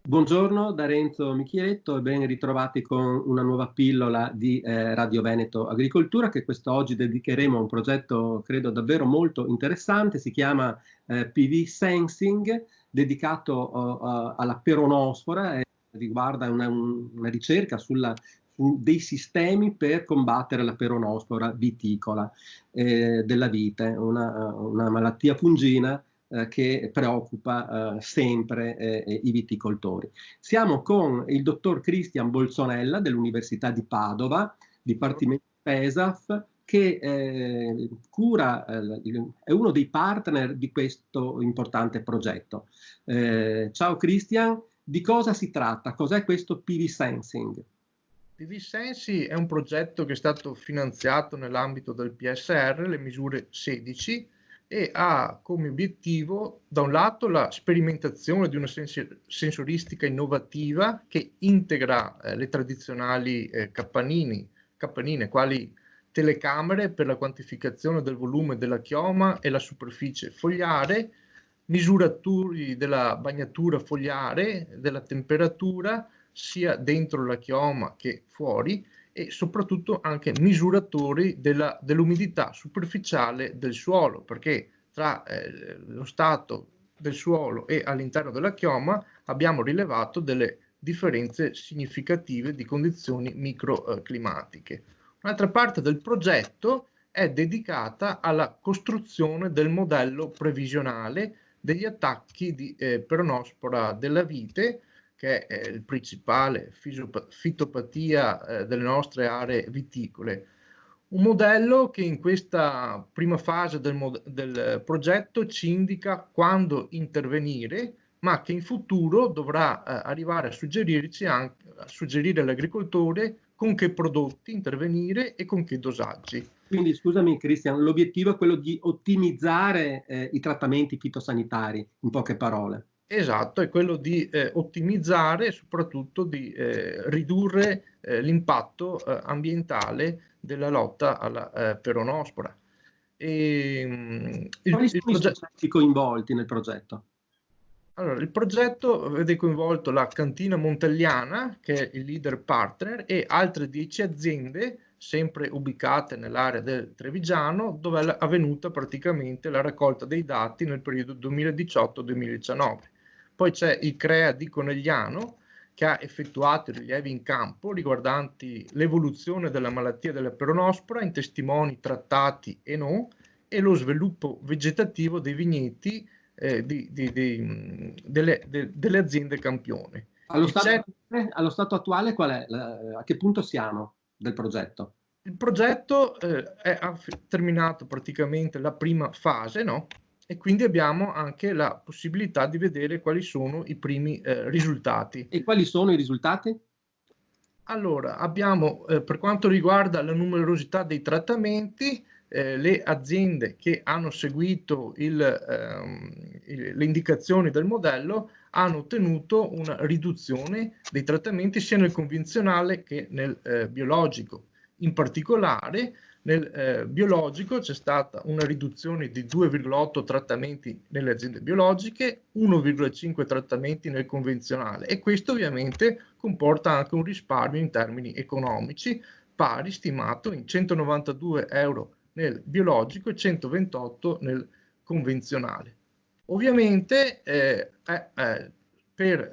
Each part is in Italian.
Buongiorno da Renzo Michieletto e ben ritrovati con una nuova pillola di Radio Veneto Agricoltura che quest'oggi dedicheremo a un progetto credo davvero molto interessante, si chiama PV Sensing, dedicato alla peronospora e riguarda una ricerca su dei sistemi per combattere la peronospora viticola della vite, una malattia fungina che preoccupa sempre i viticoltori. Siamo con il dottor Cristian Bolsonella dell'Università di Padova, Dipartimento PESAF, che è uno dei partner di questo importante progetto. Ciao Cristian, di cosa si tratta? Cos'è questo PV Sensing? PV Sensi è un progetto che è stato finanziato nell'ambito del PSR, le misure 16, e ha come obiettivo da un lato la sperimentazione di una sensoristica innovativa che integra le tradizionali campanine quali telecamere per la quantificazione del volume della chioma e la superficie fogliare, misuratori della bagnatura fogliare, della temperatura sia dentro la chioma che fuori, e soprattutto anche misuratori dell'umidità superficiale del suolo, perché tra lo stato del suolo e all'interno della chioma abbiamo rilevato delle differenze significative di condizioni microclimatiche. Un'altra parte del progetto è dedicata alla costruzione del modello previsionale degli attacchi di peronospora della vite, che è il principale fitopatia delle nostre aree viticole. Un modello che in questa prima fase del progetto ci indica quando intervenire, ma che in futuro dovrà arrivare a suggerire all'agricoltore con che prodotti intervenire e con che dosaggi. Quindi scusami Cristian, l'obiettivo è quello di ottimizzare i trattamenti fitosanitari, in poche parole. Esatto, è quello di ottimizzare e soprattutto di ridurre l'impatto ambientale della lotta alla peronospora. Quali sono i soggetti coinvolti nel progetto? Allora, il progetto vede coinvolto la Cantina Montelliana, che è il leader partner, e altre 10 aziende, sempre ubicate nell'area del Trevigiano, dove è avvenuta praticamente la raccolta dei dati nel periodo 2018-2019. Poi c'è il CREA di Conegliano, che ha effettuato rilievi in campo riguardanti l'evoluzione della malattia della peronospora in testimoni trattati e non, e lo sviluppo vegetativo dei vigneti delle aziende campione. Allo stato attuale qual è? A che punto siamo del progetto? Il progetto ha terminato praticamente la prima fase, no? E quindi abbiamo anche la possibilità di vedere quali sono i primi risultati. E quali sono i risultati? Allora, abbiamo per quanto riguarda la numerosità dei trattamenti, le aziende che hanno seguito le indicazioni del modello hanno ottenuto una riduzione dei trattamenti sia nel convenzionale che nel biologico. In particolare nel biologico c'è stata una riduzione di 2,8 trattamenti nelle aziende biologiche, 1,5 trattamenti nel convenzionale, e questo ovviamente comporta anche un risparmio in termini economici pari, stimato, in 192 euro nel biologico e 128 nel convenzionale. Ovviamente per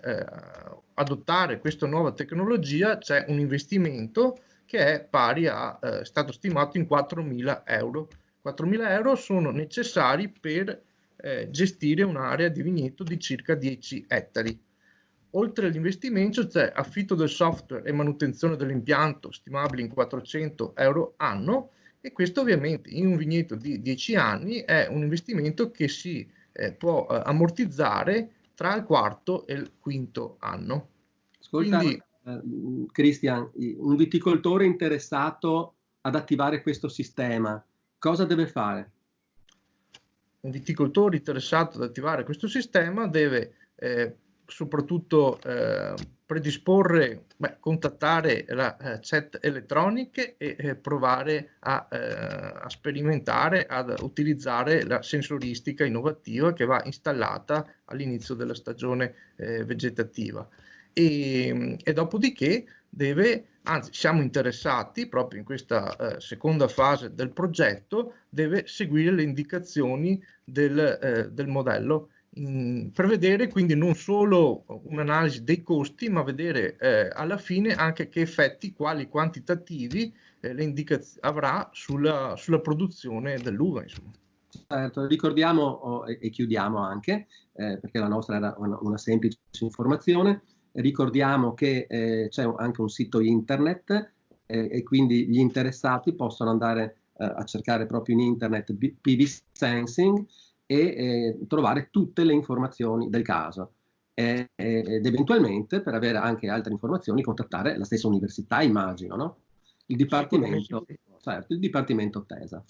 adottare questa nuova tecnologia c'è un investimento che è pari a stato stimato in 4.000 euro. 4.000 euro sono necessari per gestire un'area di vigneto di circa 10 ettari. Oltre all'investimento c'è affitto del software e manutenzione dell'impianto stimabili in 400 euro anno, e questo ovviamente in un vigneto di 10 anni è un investimento che si può ammortizzare tra il quarto e il quinto anno. Ascolta, quindi, Cristian, un viticoltore interessato ad attivare questo sistema, cosa deve fare? Un viticoltore interessato ad attivare questo sistema deve soprattutto predisporre, contattare la chat elettroniche e provare a sperimentare, ad utilizzare la sensoristica innovativa che va installata all'inizio della stagione vegetativa. E dopodiché anzi siamo interessati proprio in questa seconda fase del progetto, deve seguire le indicazioni del modello, per vedere quindi non solo un'analisi dei costi, ma vedere alla fine anche che effetti, quali quantitativi avrà sulla produzione dell'uva, insomma. Certo, ricordiamo e chiudiamo anche, perché la nostra era una semplice informazione, ricordiamo che c'è anche un sito internet e quindi gli interessati possono andare a cercare proprio in internet PV Sensing e trovare tutte le informazioni del caso ed eventualmente, per avere anche altre informazioni, contattare la stessa università, immagino, no? Il Dipartimento, certo, il Dipartimento TESAF.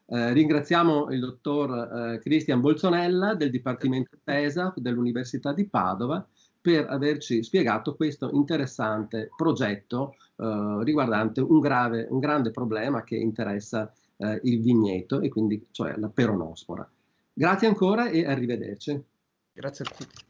Ringraziamo il dottor Cristian Bolzonella del Dipartimento TESAF dell'Università di Padova per averci spiegato questo interessante progetto riguardante un grande problema che interessa il vigneto e quindi cioè la peronospora. Grazie ancora e arrivederci. Grazie a tutti.